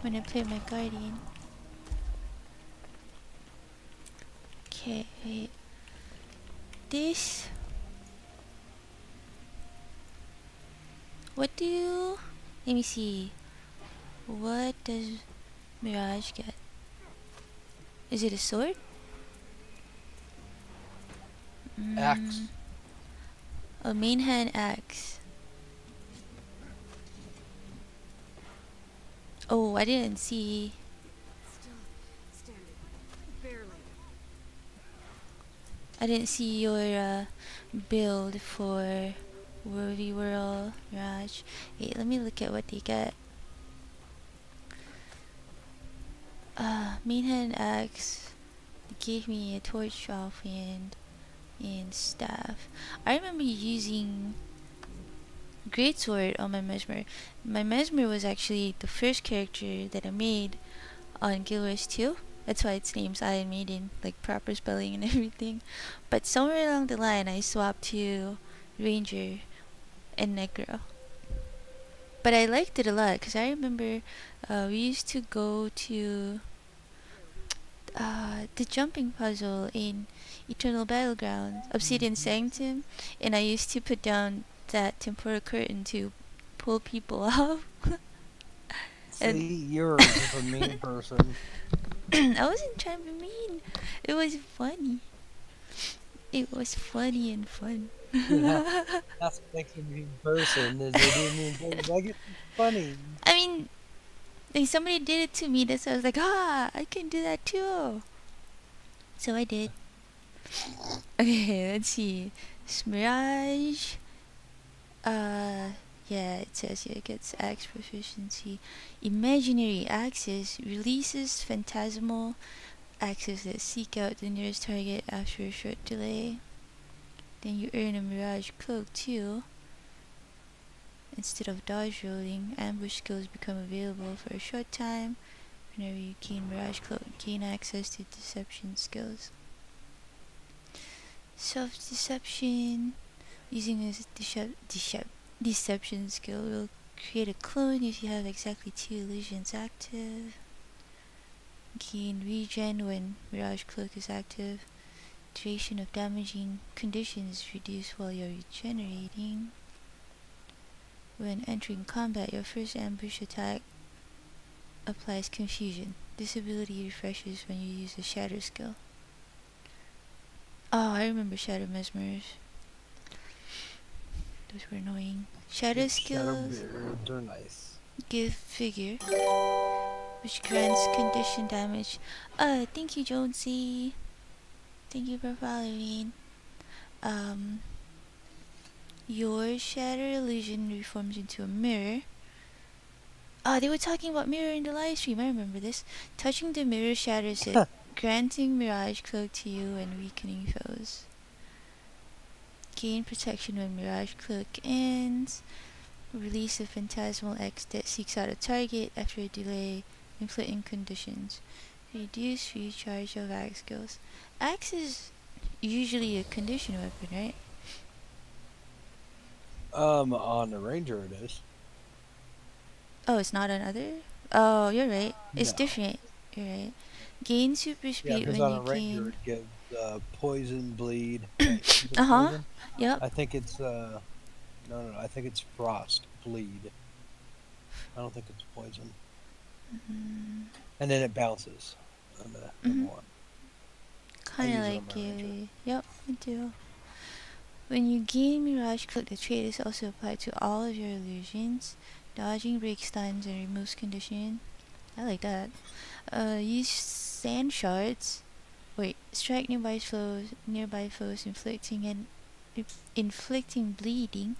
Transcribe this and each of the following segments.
when I play my Guardian. Okay, wait. This. What do you... Let me see. What does Mirage get? Is it a sword? Axe. A main hand axe. Oh, I didn't see. Still standing. Barely. I didn't see your build for Worthy World Mirage. Wait, let me look at what they get. Main hand axe. They gave me a torch offhand and staff. I remember using greatsword on my Mesmer. My Mesmer was actually the first character that I made on GW2. That's why its name's Iron Maiden, like proper spelling and everything. But somewhere along the line, I swapped to Ranger and Negro. But I liked it a lot because I remember we used to go to the jumping puzzle in Eternal Battleground, Obsidian Sanctum, and I used to put down that temporal curtain to pull people off. See, you're just a mean person. I wasn't trying to be mean. It was funny. It was funny and fun. Yeah, that's what makes you a mean person. Is they do mean things like it's funny. I mean, like somebody did it to me. That's why I was like, I can do that too. So I did. Okay, let's see. Mirage. Yeah, it says here it gets axe proficiency. Imaginary axes releases phantasmal axes that seek out the nearest target after a short delay. Then you earn a Mirage Cloak too. Instead of dodge rolling, ambush skills become available for a short time. Whenever you gain Mirage Cloak, gain access to deception skills. Self-deception. Using a deception skill will create a clone if you have exactly 2 illusions active. Gain regen when Mirage Cloak is active. Duration of damaging conditions is reduced while you're regenerating. When entering combat, your first ambush attack applies confusion. This ability refreshes when you use a shatter skill. Oh, I remember shatter mesmers. Those were annoying. Shadow skills They're nice. give figure, which grants condition damage. Thank you, Jonesy. Thank you for following. Your shatter illusion reforms into a mirror. They were talking about mirror in the live stream. I remember this. Touching the mirror shatters it, granting Mirage Cloak to you and weakening foes. Gain protection when Mirage Cloak ends. Release a phantasmal X that seeks out a target after a delay, inflicting conditions. Reduce recharge of axe skills. Axe is usually a condition weapon, right? On the Ranger it is. Oh, it's not on other? Oh, you're right. It's No. different. You're right. Gain super Yeah, speed because when on a you Ranger gain... it gives poison, bleed. Uh-huh. Yep. I think it's no, I think it's frost, bleed. I don't think it's poison. And then it bounces on the number one. Kind of like you. Yep, I do. When you gain Mirage Cloak, the trait is also applied to all of your illusions. Dodging breaks stuns and removes condition. I like that. Use sand shards. Wait, strike nearby foes, inflicting bleeding.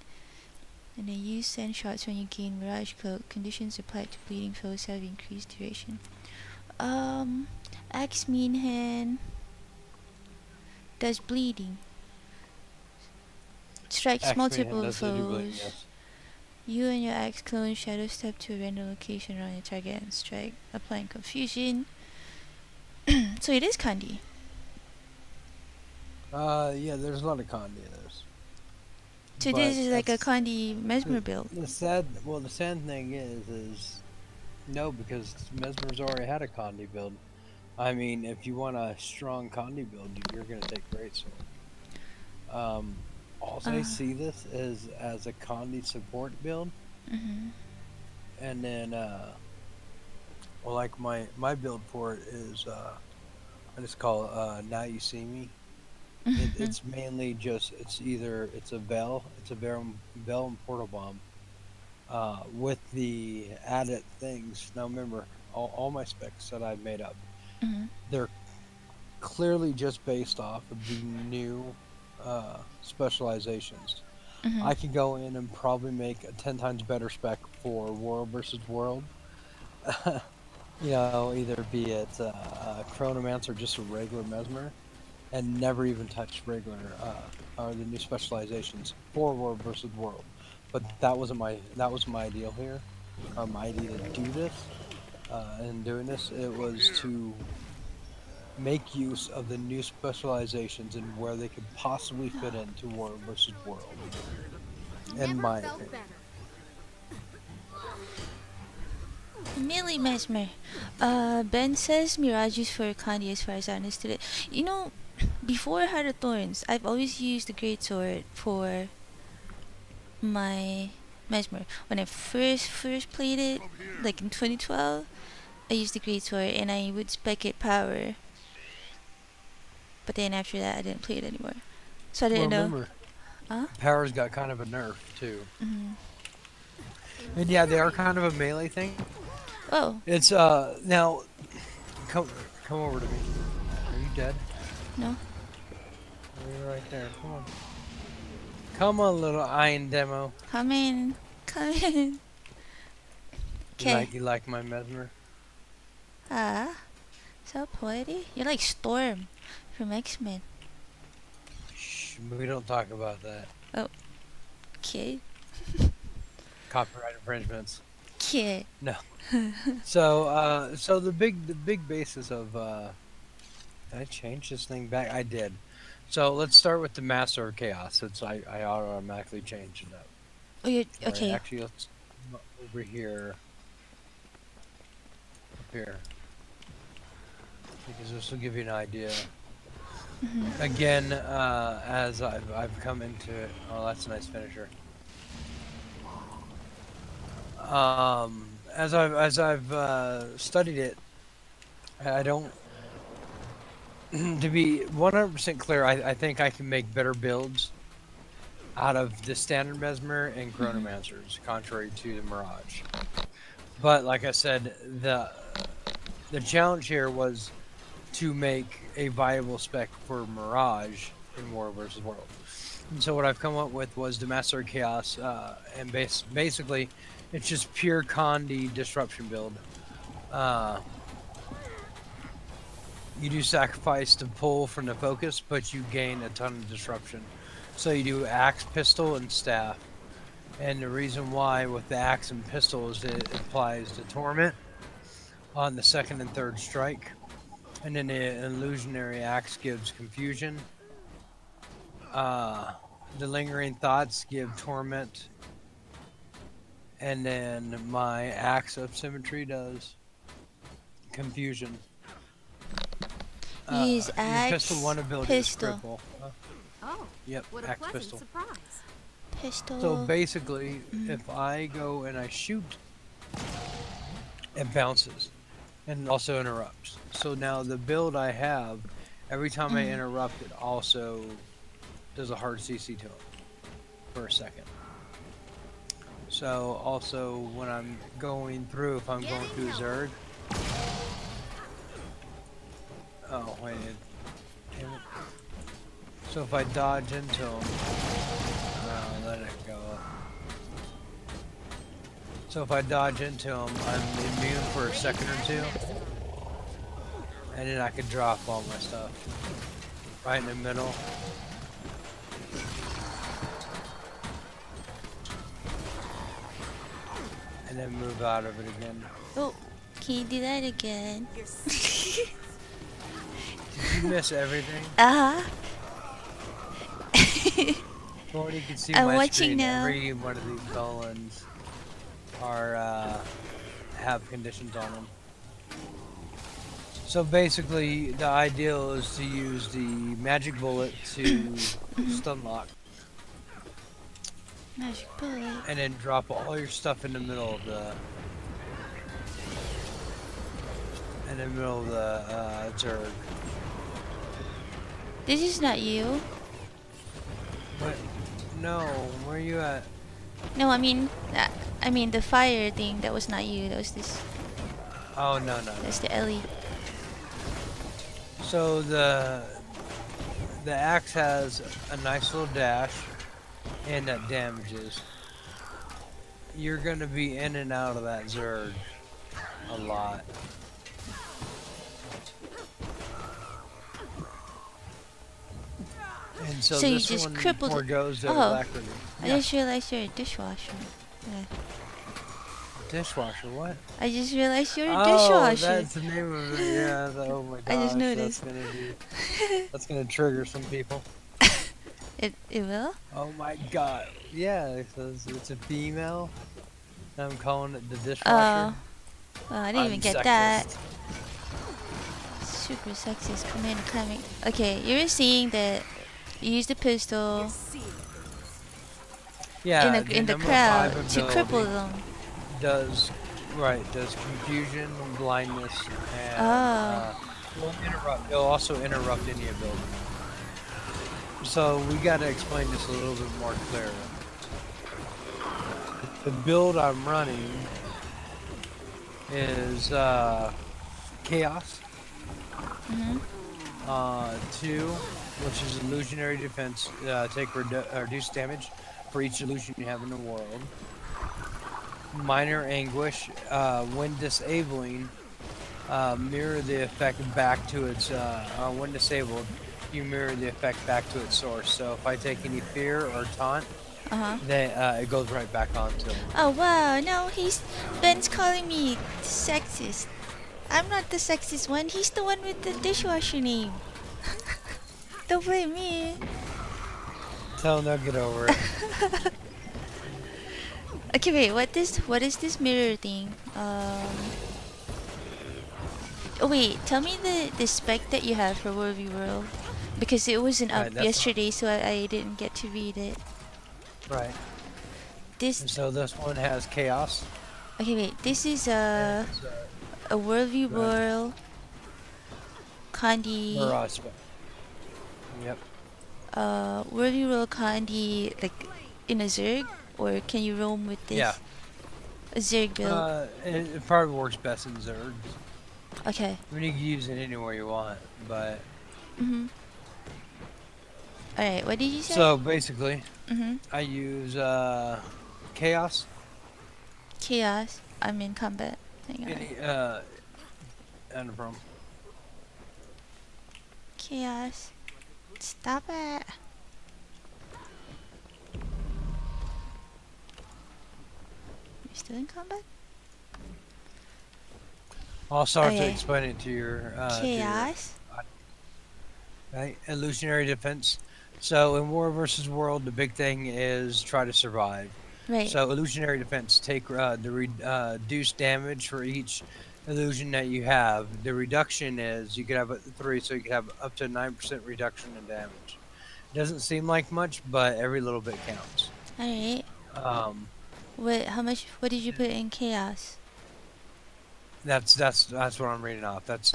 And then use sand shards when you gain Mirage Cloak. Conditions applied to bleeding foes have increased duration. Axe Mean Hand does bleeding. Strikes multiple foes. Yes. You and your axe clone shadow step to a random location around your target and strike, applying confusion. So it is Kandi. Yeah, there's a lot of Kandi in this. So this is like a Kandi Mesmer build. The sad thing is No, because Mesmer's already had a Condi build. I mean, if you want a strong Condi build, you're gonna take Greatsword. Also, I see this as a Condi support build, and then well, like my build for it is I just call it Now You See Me. It's mainly just it's a Veil and Portal Bomb with the added things. Now remember, all my specs that I've made up, they're clearly just based off of the new specializations. I could go in and probably make a 10 times better spec for World versus World. You know, either be it Chronomancer or just a regular Mesmer, and never even touch regular or the new specializations for World versus World. But that was my ideal here, or my idea to do this. And doing this, it was to make use of the new specializations and where they could possibly fit into World versus World. In my opinion. Millie Mesmer. Ben says Mirage is for Condi as far as I understood it. You know, before Heart of Thorns, I've always used the Greatsword for my Mesmer. When I first played it, like in 2012, I used the Greatsword and I would spec it power. But then after that, I didn't play it anymore. So I didn't know. Power's got kind of a nerf too. And yeah, they are kind of a melee thing. Oh. It's now come over to me. Are you dead? No. You're right there. Come on. Come on, little iron demo. Come in. Come in. Okay. You like my Mesmer? So poety. You're like Storm from X-Men. Shh, we don't talk about that. Oh. Okay. Copyright infringements. Okay. No. So the big basis of did I change this thing back? I did. So let's start with the Master of Chaos, since I automatically changed it up. Oh, you're okay. Right, actually, let's come over here. Up here. Because this will give you an idea. Again, as I've come into it. Oh, that's a nice finisher. As I've studied it, I don't. To be 100% clear, I think I can make better builds out of the standard Mesmer and Chronomancers, contrary to the Mirage. But like I said, the challenge here was to make a viable spec for Mirage in War vs. World. And so what I've come up with was the Master of Chaos, and basically it's just pure Condi disruption build. You do sacrifice to pull from the focus, but you gain a ton of disruption. So you do axe, pistol, and staff. And the reason why with the axe and pistol is it applies the torment on the second and third strike. And then the illusionary axe gives confusion. The lingering thoughts give torment. And then my axe of symmetry does confusion. Use axe, pistol one ability pistol. Cripple. Oh, Yep, what a axe pleasant pistol. surprise. Pistol. So basically, if I go and I shoot, it bounces and also interrupts. So now the build I have, every time I interrupt, it also does a hard CC to it for a second. So also when I'm going through, if I'm going through Zerg. Oh, wait. Damn it. So if I dodge into him, let it go. So if I dodge into him, I'm immune for a second or two. And then I could drop all my stuff. Right in the middle. And then move out of it again. Oh, can you do that again? Did you miss everything? Well, you can see I'm my watching screen. now. Every one of these villains are have conditions on them. So basically, the ideal is to use the magic bullet to stun lock, Magic bullet. and then drop all your stuff in the middle of the Zerg. This is not you. What? No, where are you at? No, I mean the fire thing. That was not you. That was this. Oh no. That's the Ellie. So the axe has a nice little dash, and that damages. You're gonna be in and out of that Zerg a lot. And so you this just one crippled it. forgoes the Oh. alacrity. I Yeah. just realized you're a dishwasher. Yeah. Dishwasher, what? I just realized you're a Oh, dishwasher. that's the name of it. Yeah. Oh my gosh. I just noticed. That's gonna trigger some people. It will? Oh my god. Yeah, it says it's a female. I'm calling it the Oh. dishwasher. Well, I didn't even get that. Super sexist commander coming. Okay, you were saying that you use the pistol Yeah, in the number five five to cripple ability them. does confusion, blindness, and it'll also interrupt any ability. So we got to explain this a little bit more clearly. The build I'm running is Chaos, 2, which is Illusionary Defense, take reduced damage for each illusion you have in the world. Minor Anguish, when disabling, mirror the effect back to its, when disabled, you mirror the effect back to its source. So if I take any fear or taunt, it goes right back onto him. Oh wow, no, Ben's calling me sexist. I'm not the sexist one, he's the one with the dishwasher name. Don't blame me. Tell him they'll get over it. Okay, wait, what is this mirror thing? Oh wait, tell me the spec that you have for World v World. Because it wasn't up yesterday, so I didn't get to read it. Right. And so this one has Chaos. Okay, wait, this is a World v World Kandi. Mirage. Yep. World v World Kandi, like in a Zerg? Or can you roam with this? Yeah. A Zerg build? It probably works best in Zerg. Okay. I mean, you can use it anywhere you want, but... Alright, what did you say? So, basically, I use, Chaos. Chaos. I'm in combat. Hang on. And a problem. Chaos. Stop it. You still in combat? I'll start to explain it to your Chaos. Right, Illusionary Defense. So in War versus World, the big thing is try to survive. Right. So Illusionary Defense, take the reduced damage for each illusion that you have. The reduction is you could have 3, so you could have up to 9% reduction in damage. Doesn't seem like much, but every little bit counts. Alright. What did you put in Chaos? That's what I'm reading off. That's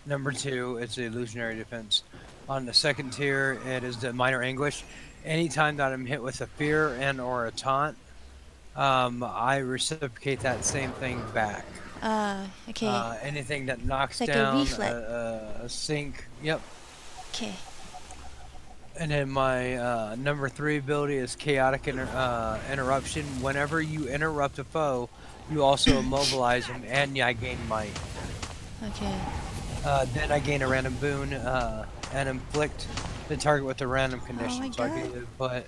number 2. It's the Illusionary Defense. On the second tier, it is the Minor Anguish. Anytime that I'm hit with a fear and or a taunt, I reciprocate that same thing back. Okay. Anything that knocks like down a sink. Yep. Okay. And then my number 3 ability is Chaotic Interruption. Whenever you interrupt a foe, you also immobilize them, and I gain might. Okay. Then I gain a random boon and inflict the target with a random condition. Oh my so I can either put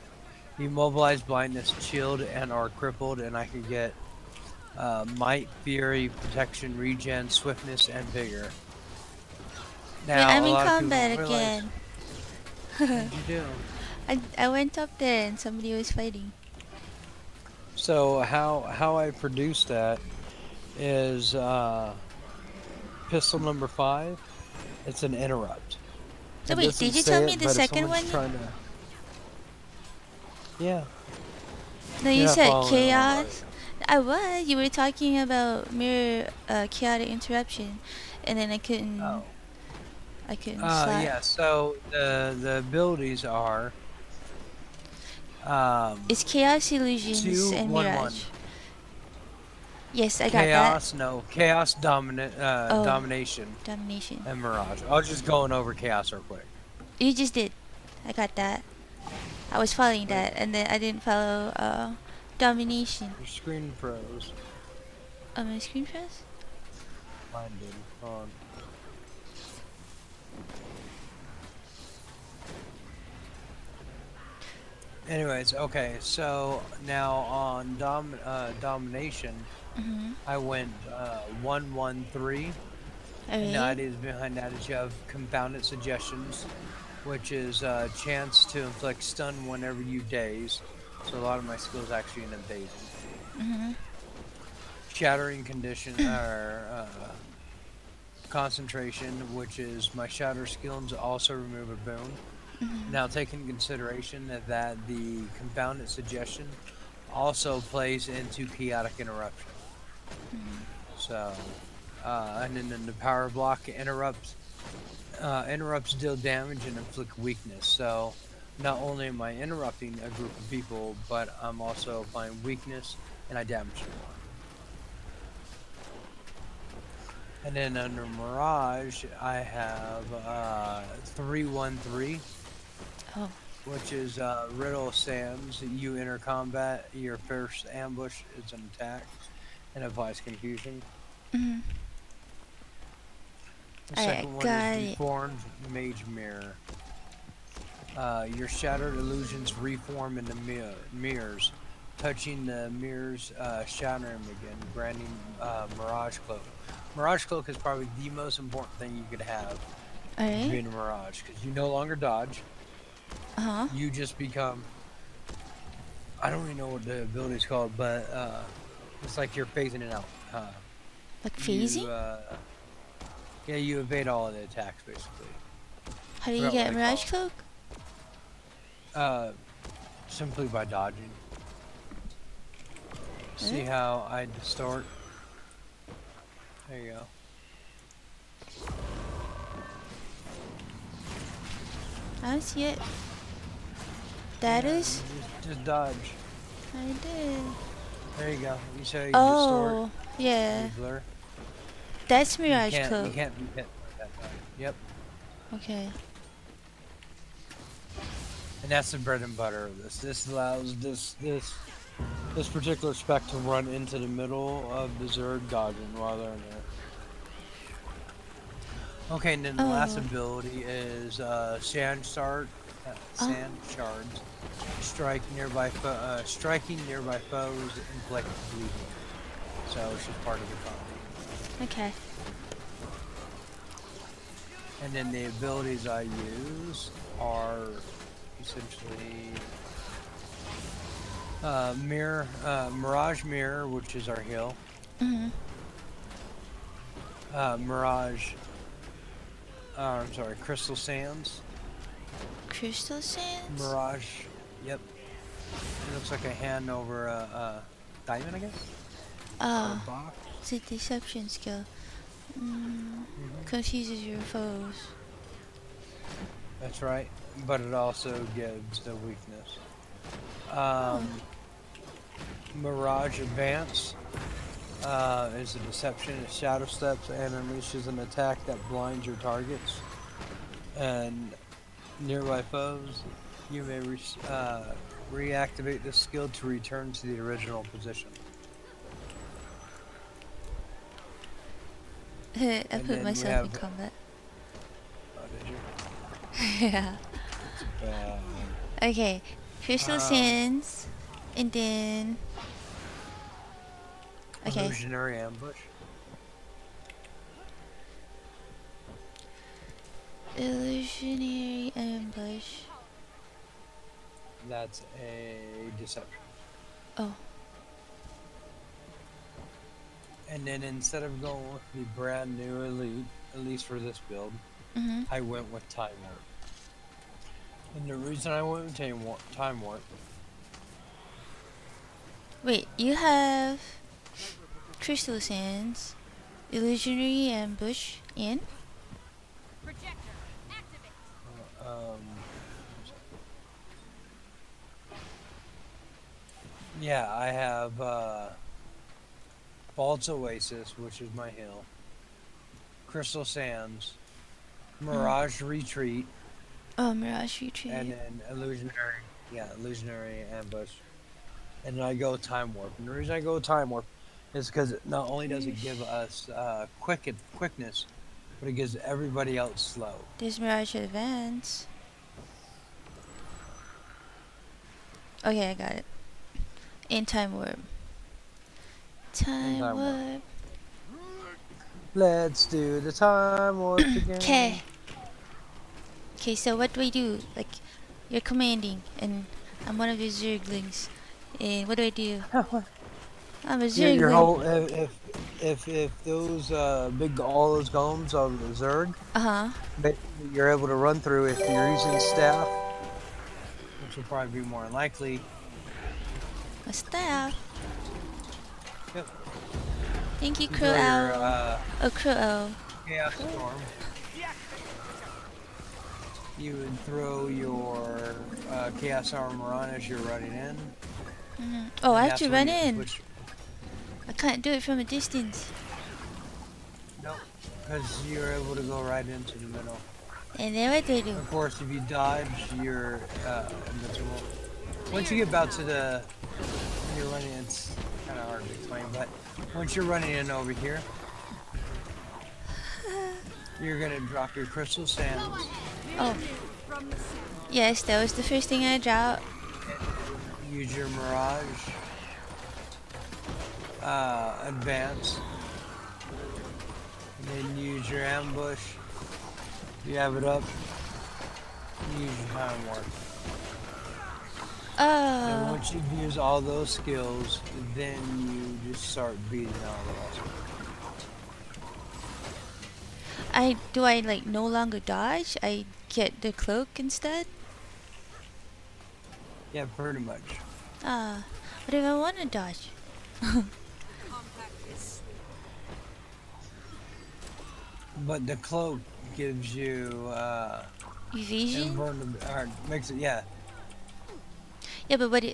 immobilize, blindness, shield, and or crippled, and I can get might, fury, protection, regen, swiftness, and vigor. Now, I'm in combat again. What did you do? I went up there and somebody was fighting. So how I produce that is pistol number 5. It's an interrupt. So It wait, doesn't did you say tell it, me the but if second someone's one? trying to... Yeah. No, You're you not said following along, are chaos. I was. You were talking about mirror chaotic interruption, and then I couldn't. Oh. I couldn't slot. Yeah. So the abilities are It's chaos illusions 2, and 1, 1. mirage. Yes, I got that. Chaos, no. Chaos, Oh, domination, domination. and mirage. I was just going over chaos real quick. You just did. I got that. I was following that, and then I didn't follow domination. Your screen froze. Oh, my screen froze? Mine did. Hold on. Anyways, okay, so now on domination, I went 1, 1, 3. And the Alright. ideas behind that is you have confounded suggestions, which is a chance to inflict stun whenever you daze. So a lot of my skills actually end up dazing. Shattering condition or concentration, which is my shatter skills also remove a boon. Now take into consideration that the confounded suggestion also plays into chaotic interruption. So and then the power block interrupts deal damage and inflict weakness. So not only am I interrupting a group of people, but I'm also applying weakness and I damage them more. And then under Mirage, I have 313, which is Riddle Sands. You enter combat, your first ambush is an attack and applies confusion. The second one is Reformed Mage Mirror. Your shattered illusions reform into mirrors. Touching the mirrors, shatter them again, granting Mirage Cloak. Mirage Cloak is probably the most important thing you could have being a Mirage, because you no longer dodge. You just become... I don't even know what the ability is called, but it's like you're phasing it out. Like phasing? Yeah, you evade all of the attacks, basically. How do you get Mirage Cloak? Simply by dodging. See how I distort? There you go. I don't see it. That is? Just dodge. I did. There you go. You say you distort. Yeah. You blur. That's Mirage Cloak. You can't be hit like that. Yep. Okay. And that's the bread and butter of this. This allows this particular spec to run into the middle of the Zerg dodging while they're in there. Okay, and then the last ability is sand shards. Striking nearby foes inflict bleeding. So it's just part of the combo. Okay. And then the abilities I use are essentially Mirage Mirror, which is our heal. Mirage. I'm sorry, Crystal Sands. Crystal Sands? Mirage. Yep. It looks like a hand over a diamond, I guess. Oh, it's a deception skill. Confuses your foes. That's right, but it also gives the weakness. Mirage Advance is a deception. It shadow steps and unleashes an attack that blinds your targets and nearby foes. You may reactivate this skill to return to the original position. I put myself in combat. Oh, did you? Yeah. Okay. Crystal Sands. And then... Okay. Illusionary Ambush. Illusionary Ambush. That's a deception. Oh. And then instead of going with the brand new elite, at least for this build, Mm-hmm. I went with Time Warp. And the reason I went with Time Warp. Wait, you have Crystal Sands, Illusionary Ambush, and Projector, activate. Yeah, I have Bald's Oasis, which is my hill, Crystal Sands, Mirage Retreat, oh, Mirage Retreat. and then Illusionary Ambush. And then I go Time Warp. And the reason I go Time Warp is because not only does it give us quickness, but it gives everybody else slow. There's Mirage Advance. Okay, I got it. And Time Warp. Time Time Warp. Warp. Let's do the Time Warp again. Okay. Okay, so what do I do? Like, you're commanding, and I'm one of your Zerglings. And what do I do? I'm a Zergling. Your whole if those big all those golems are the Zerg, you're able to run through if you're using staff, which will probably be more likely. A staff. Yep. Thank you, You Crow throw Owl. your, Oh, Crow Owl. Chaos Storm. You would throw your Chaos Armor on as you're running in. Oh, I And have to that's run when you in. switch- I can't do it from a distance. Nope, because you're able to go right into the middle. And then what do I do? Of course, if you dodge, you're invincible. Once you get about to the, when you're running, it's kind of hard to explain, but once you're running in over here, you're gonna drop your Crystal Sands. Oh, yes, that was the first thing I dropped. Use your Mirage Advance, and then use your Ambush. You have it up. Use your Time Warp. And Oh, once you've used all those skills, then you just start beating all the rest. do I like no longer dodge? I get the cloak instead? Yeah, pretty much. Ah, what if I want to dodge? But the cloak gives you Evasion? or makes it, yeah. Yeah, but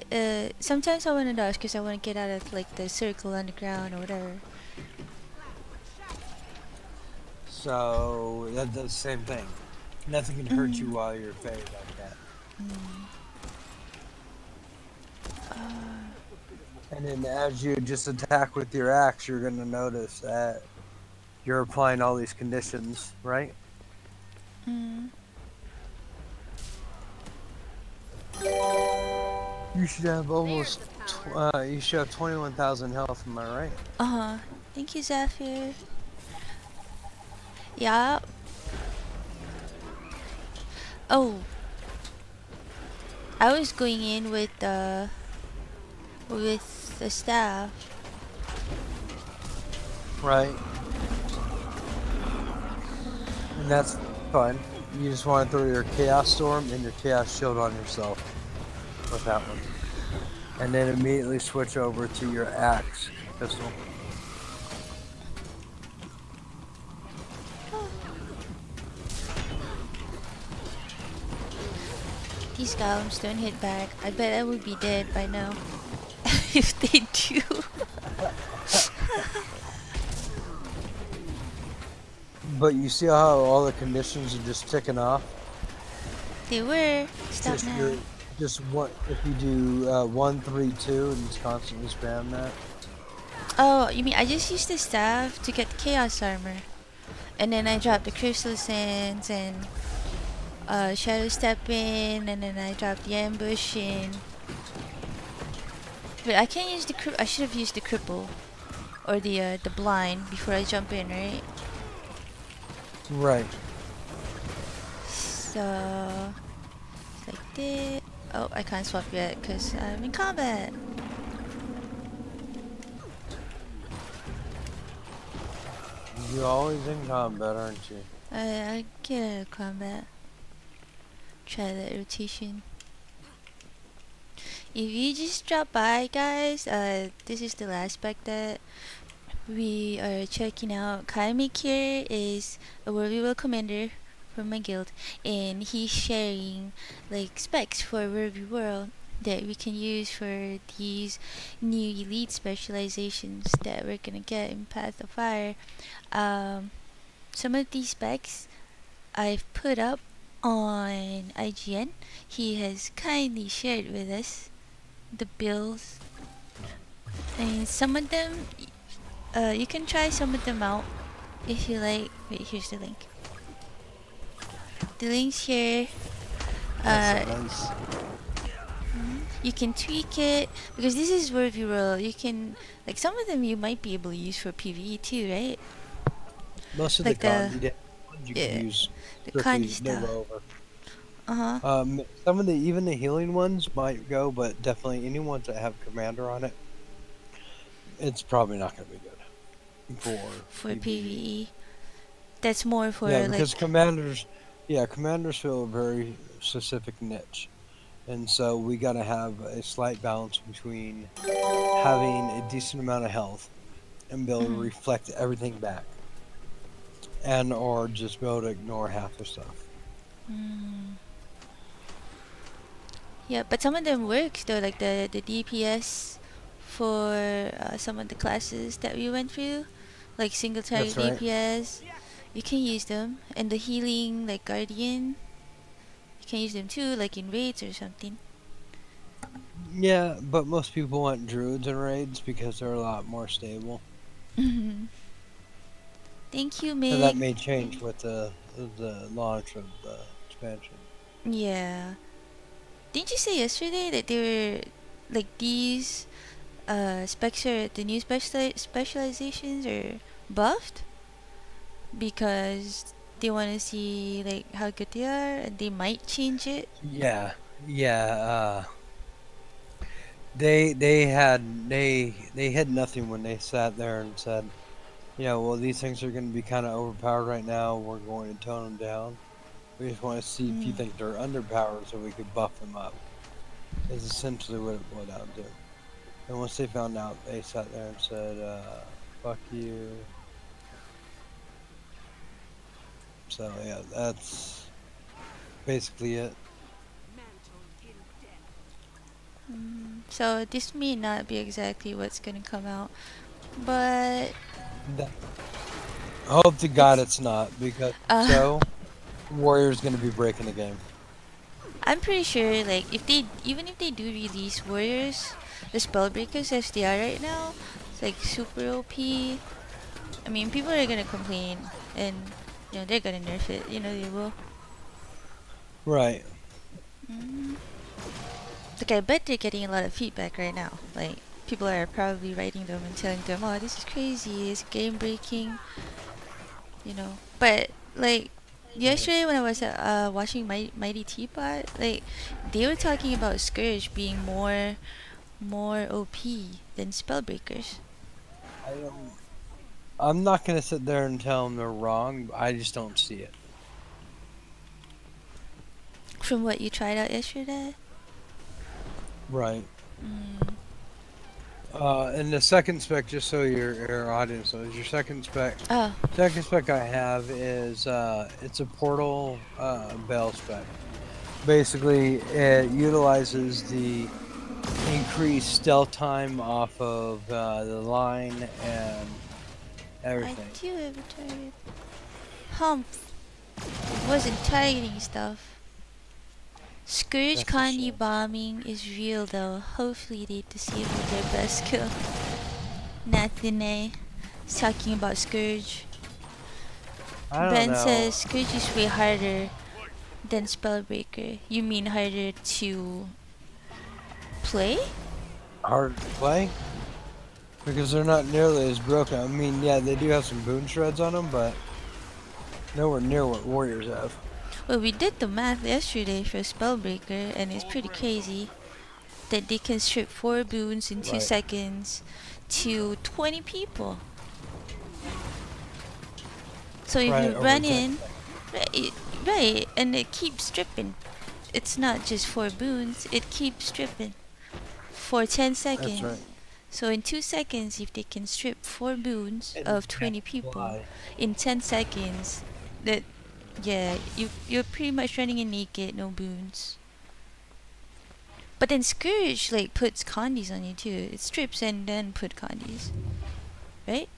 sometimes I want to dodge because I want to get out of like the circle underground or whatever. So that does the same thing. Nothing can hurt you while you're faded like that. And then as you just attack with your axe, you're gonna notice that you're applying all these conditions, right? You should have almost, you should have 21,000 health, am I right? Thank you, Zephyr. Yeah. Oh. I was going in with the staff. Right. And that's fine. You just want to throw your Chaos Storm and your Chaos Shield on yourself with that one. And then immediately switch over to your Axe pistol. These golems don't hit back. I bet I would be dead by now. If they do. But you see how all the conditions are just ticking off? They were. Stop Just now. just what if you do 1, 3, 2 and just constantly spam that? Oh, you mean I just used the staff to get chaos armor, and then I dropped the crystal sands and shadow step in, and then I dropped the ambush in. But I can't use the I should have used the cripple or the blind before I jump in, right? Right. So it's like this. Oh, I can't swap yet because I'm in combat. You're always in combat, aren't you? I get out of combat. Try that rotation. If you just drop by, guys, this is the last spec that we are checking out. Kaimik here is a World commander from my guild, and he's sharing like specs for World World that we can use for these new elite specializations that we're gonna get in Path of Fire. Some of these specs I've put up on IGN. He has kindly shared with us the builds, and some of them you can try some of them out if you like. Wait, here's the link. The link's here. Nice. You can tweak it because this is World World. You can like some of them you might be able to use for PvE too, right? Most of Like the kanji you yeah, can use the strictly kanji stuff. Nova over. Uh-huh. Some of the even the healing ones might go, but definitely any ones that have commander on it, it's probably not going to be good For PvE. That's more for yeah, like because commanders fill a very specific niche, and so we got to have a slight balance between having a decent amount of health and be able to reflect everything back, and or just be able to ignore half the stuff. yeah, but some of them works though, like the DPS for some of the classes that we went through, like single target That's right. DPS. You can use them, and the healing like Guardian. You can use them too, like in raids or something. Yeah, but most people want druids and raids because they're a lot more stable. Thank you, And that Mick. may change with the launch of the expansion. Yeah. Didn't you say yesterday that they were like these specs are the new specializations are buffed because they want to see like how good they are and they might change it. Yeah. They had nothing when they sat there and said, well, these things are going to be kind of overpowered right now. We're going to tone them down. We just want to see if you think they're underpowered so we could buff them up. Is essentially what it boiled down to. And once they found out, they sat there and said, fuck you. So yeah, that's basically it. So this may not be exactly what's gonna come out, but I hope to God it's not, because so Warrior's gonna be breaking the game. I'm pretty sure like even if they do release Warriors, the Spellbreakers as they are right now, it's like super OP. I mean, people are gonna complain, and they're gonna nerf it. They will. Right. Like I bet they're getting a lot of feedback right now. Like people are probably writing them and telling them, "Oh, this is crazy. It's game breaking." But like yesterday when I was watching Mighty Teapot, like they were talking about Scourge being more OP than Spellbreakers. I'm not gonna sit there and tell them they're wrong. I just don't see it. From what you tried out yesterday? Right. And the second spec, just so your audience knows, your second spec. Oh. Second spec I have is it's a portal bell spec. Basically, it utilizes the increased stealth time off of the line and everything. I do have a target. Humph. Wasn't targeting stuff. Scourge Kanji bombing is real though. Hopefully they disable their best skill. Nathine is talking about Scourge. Ben says Scourge is way harder than Spellbreaker. You mean harder to play? Harder to play? Because they're not nearly as broken. I mean, yeah, they do have some boon shreds on them, but nowhere near what Warriors have. Well, we did the math yesterday for Spellbreaker, and it's pretty crazy that they can strip 4 boons in 2 seconds to 20 people. So if Right, you over run 10 in, right, and it keeps stripping. It's not just 4 boons, it keeps stripping for 10 seconds. That's right. So in 2 seconds, if they can strip 4 boons And of you 20 can't people, fly. in 10 seconds, that, yeah, you're pretty much running in naked, no boons. But then Scourge, like, puts condies on you too. It strips and then put condies. Right?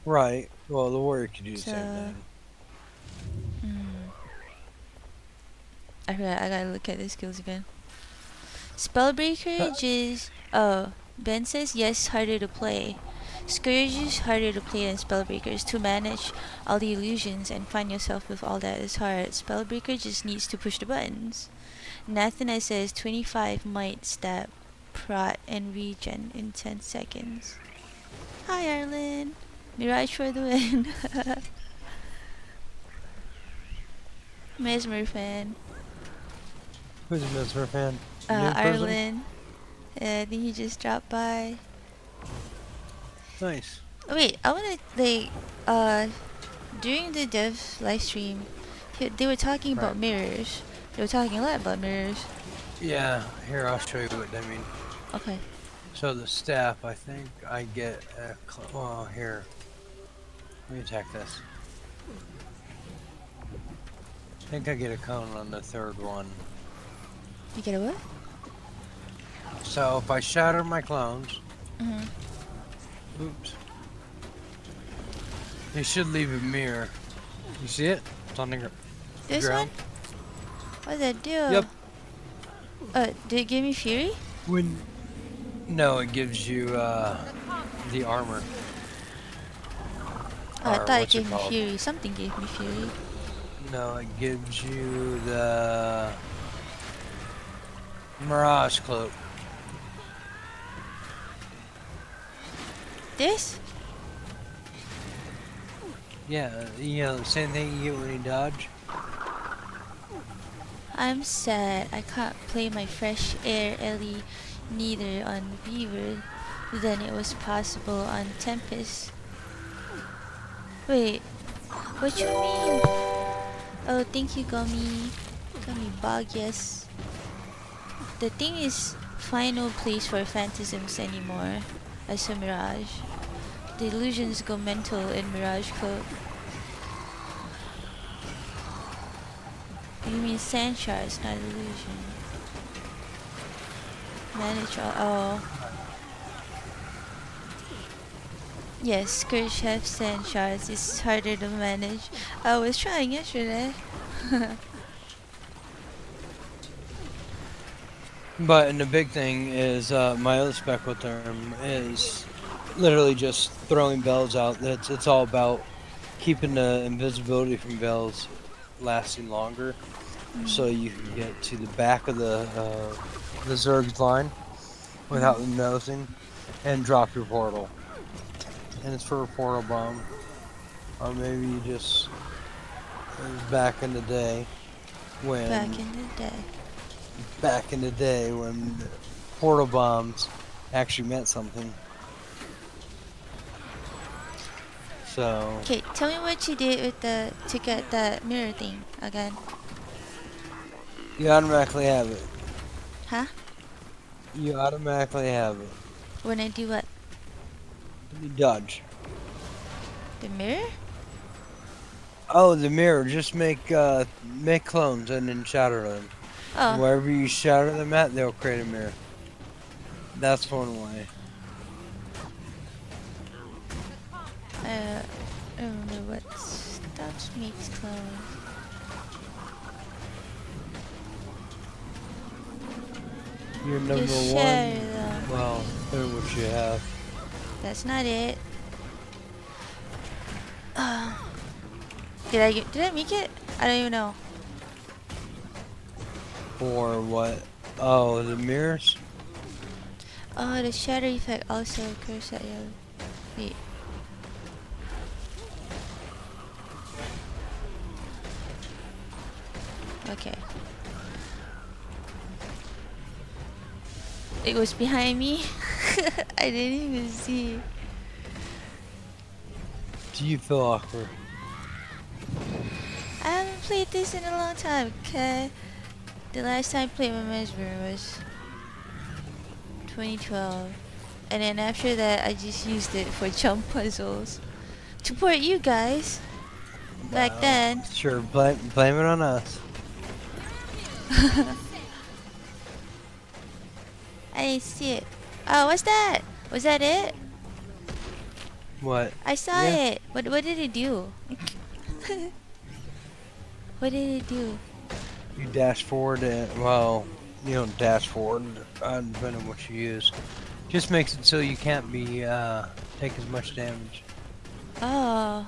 Right. Well, the warrior could do the So, same thing. I forgot, I gotta look at the skills again. Spellbreaker just... Oh, Ben says yes, harder to play. Scourge is harder to play than Spellbreakers. To manage all the illusions and find yourself with all that is hard. Spellbreaker just needs to push the buttons. Nathana says 25 might stab, prot, and regen in 10 seconds. Hi, Arlen. Mirage for the win. Mesmer fan. Who's a Mesmer fan? New person? Arlen. I think he just dropped by. Nice. Oh, wait, I wanna, like, during the dev live stream, they were talking about Right. mirrors. They were talking a lot about mirrors. Yeah, here I'll show you what I mean. Okay. So the staff, I think I get well, here. Let me attack this. I think I get a cone on the third one. You get a what? So if I shatter my clones, oops, they should leave a mirror. You see it? It's on the This ground. one? What does that do? Yep. Did it give me Fury? When no, it gives you the armor. Oh, I Or thought it what's it gave me called? Fury. Something gave me Fury. No, it gives you the Mirage Cloak. This? Yeah, you know, the same thing you get when you dodge. I'm sad I can't play my Fresh Air Ellie neither on Beaver than it was possible on Tempest. Wait, what you mean? Oh, thank you, Gummy. Gummy Bog, yes. The thing is, find no place for phantasms anymore as a Mirage. The illusions go mental in Mirage Cloak. You mean sand shards, not illusion. Manage all. Oh. Yes, Scourge have sand shards. It's harder to manage. I was trying yesterday. But and the big thing is my other spec with them is literally just throwing bells out. It's all about keeping the invisibility from bells lasting longer, so you can get to the back of the Zerg's line without them noticing, and drop your portal. And it's for a portal bomb, or maybe you just it was back in the day when back in the day when portal bombs actually meant something. So Okay, tell me what you did with to get that mirror thing again. you automatically have it. Huh? You automatically have it. When I do what? You dodge. The mirror? Oh, the mirror. Just make clones and then shatter them. Oh. Wherever you shatter them at, they'll create a mirror. That's one way. I don't know what stuff makes clones. You're number Just one. share them. Well, they're what you have. That's not it. Did I make it? I don't even know. For what? Oh, the mirrors? Oh, the shatter effect also occurs at yellow. Wait. Okay. It was behind me. I didn't even see. Do you feel awkward? played this in a long time. Okay. The last time I played with Mesmer was 2012. And then after that, I just used it for jump puzzles. To support you guys. Back Well, then. Sure, blame it on us. I didn't see it. Oh, what's that? Was that it? What? I saw Yeah. it. What did it do? What did it do? You dash forward and, well, you don't dash forward, depending on what you use. Just makes it so you can't be, take as much damage. Oh.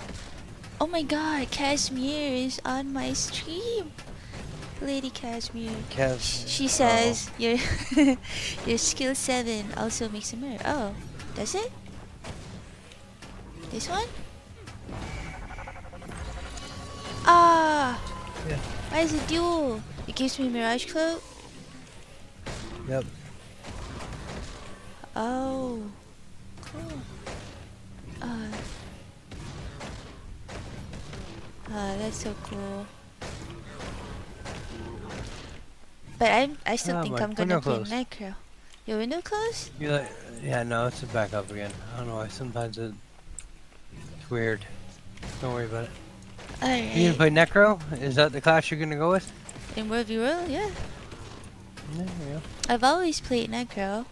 Oh my god, Casimir is on my stream. Lady Casimir. She says your your skill 7 also makes a mirror. Oh, does it? This one? Ah! Yeah. Why is it dual? It gives me Mirage Cloak? Yep. Oh. Cool. That's so cool. But I still think I'm gonna play Necro. Your window closed? Yeah, no, it's back up again. I don't know why. Sometimes it's weird. Don't worry about it. Alright. You gonna play Necro? Is that the class you're gonna go with? In World v World? Yeah. Yeah. I've always played Necro,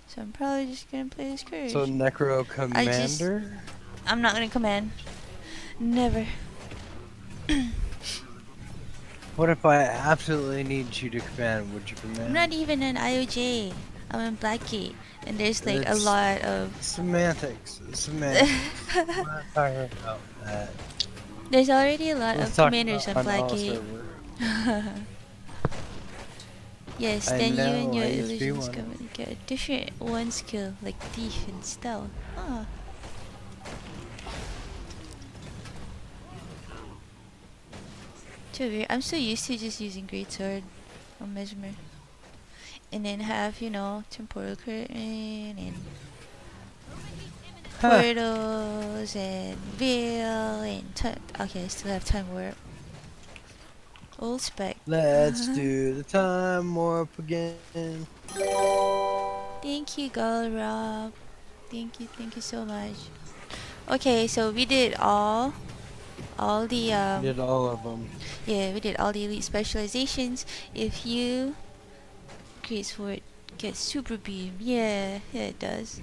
so I'm probably just gonna play this Courage. So Necro Commander? I'm not gonna command. Never. What if I absolutely need you to command? Would you command? I'm not even an IOJ. I'm in Blackgate, and there's like a It's lot of semantics. Semantics. I'm not talking about that. There's already a lot Let's of talk commanders on about Blackgate. Yes, I then you know, and your I used to be illusions one. come and get a different one skill, like thief and stealth. Ah. Too weird. I'm so used to just using Greatsword on Mesmer. And then have, you know, Temporal Curtain and portals and veil and time. Okay, I still have time warp. Old spec. Let's do the time warp again. Thank you, Rob. Thank you so much. Okay, so we did all the Did all of them. yeah, we did all the elite specializations. If you Great Sword gets super beam, yeah, it does.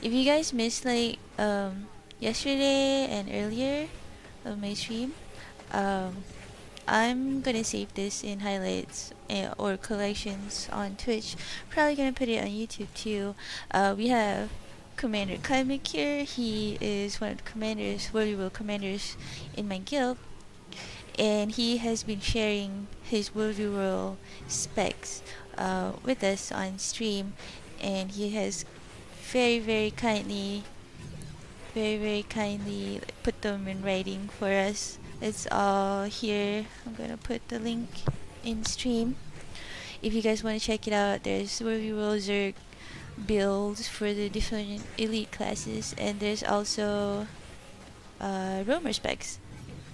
If you guys missed like yesterday and earlier of my stream, I'm gonna save this in highlights or collections on Twitch. Probably gonna put it on YouTube too. We have Commander Kaimik here. He is one of the commanders, World commanders in my guild, and he has been sharing his World specs with us on stream, and he has very kindly put them in writing for us. It's all here. I'm gonna put the link in stream. If you guys want to check it out, there's World Zerg builds for the different elite classes, and there's also roamer specs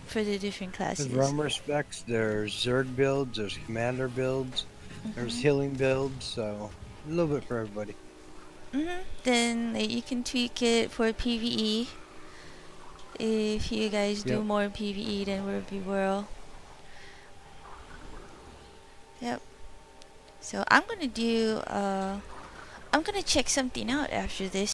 for the different classes. There's roamer specs, there's Zerg builds, there's commander builds, there's healing builds, so a little bit for everybody. Then you can tweak it for PvE if you guys do more PvE than World v World. Yep. So I'm gonna check something out after this.